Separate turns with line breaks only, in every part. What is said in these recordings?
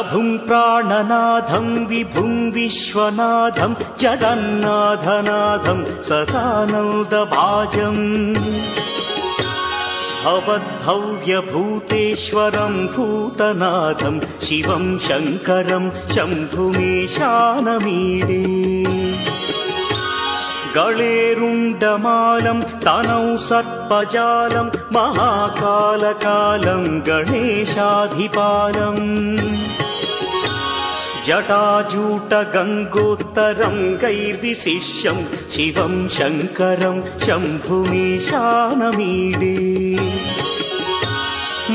प्रभुं प्राणनाथं विभुं विश्वनाथं जगन्नाथनाथं सदानन्दभाजम् भवद्भव्यभूतेश्वरं भूतनाथं शिवं शङ्करं शम्भुमीशानमीडे गळेरुण्डमालं तनौ सर्पजालं महाकालकालं गणेशाधिपालम् जटाजूटगङ्गोत्तरं गैर्विशिष्यं शिवं शङ्करं शम्भुमीशानमीडे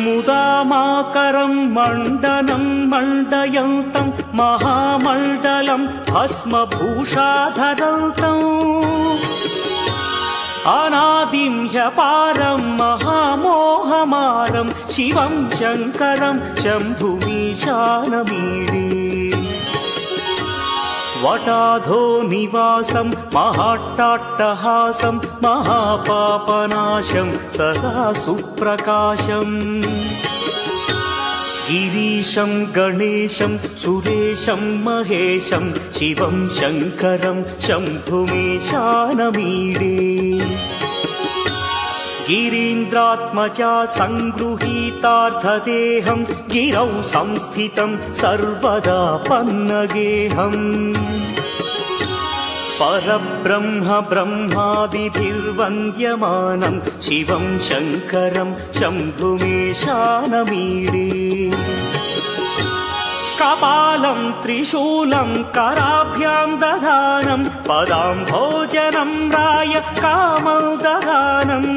मुदामाकरं मण्डनं मण्डयन्तं महामण्डलं भस्मभूषाधरन्तम् अनादिं ह्यपारं महामोहमारं शिवं शङ्करं शम्भुमीशानमीडे वटाधो निवासं महाट्टाट्टहासं महापापनाशं सदा सुप्रकाशम् गिरीशं गणेशं सुरेशं महेशं शिवं शङ्करं शम्भुमीशानमीडे गिरीन्द्रात्मजा सङ्गृहीतार्थदेहं गिरौ संस्थितं सर्वदा पन्नगेहम् परब्रह्म ब्रह्मादिभिर्वन्द्यमानं शिवं शङ्करं शम्भुमीशानमीडे कपालं त्रिशूलं कराभ्यां दधानं पदाम्भोजनं राय कामोदधानम्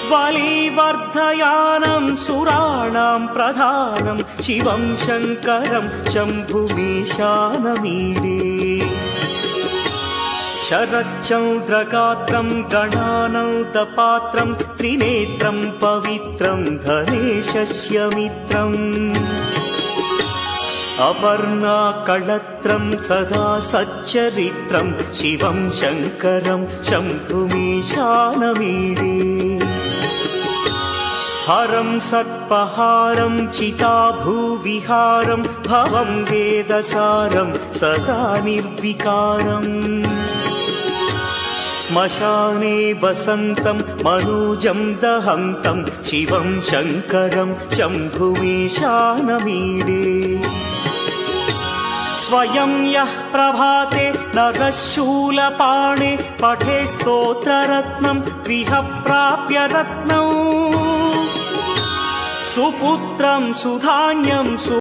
बलिवर्धयानं सुराणां प्रधानं शिवं शङ्करं शम्भुमीशानमीडे शरच्चन्द्रगात्रं गणानन्दपात्रं त्रिनेत्रं पवित्रं धनेशस्य मित्रम् अपर्णाकळत्रं सदा सच्चरित्रं शिवं शङ्करं शम्भुमीशानमीडे हरं सर्पहारं चिताभूविहारं भवं वेदसारं सदा निर्विकारम् श्मशाने वसन्तं मनोजं दहन्तं शिवं शङ्करं शम्भुमीशानमीडे स्वयं यः प्रभाते नरः शूलपाणे पठे स्तोत्ररत्नं गृह प्राप्य रत्नम् सुपुत्रं सुधान्यं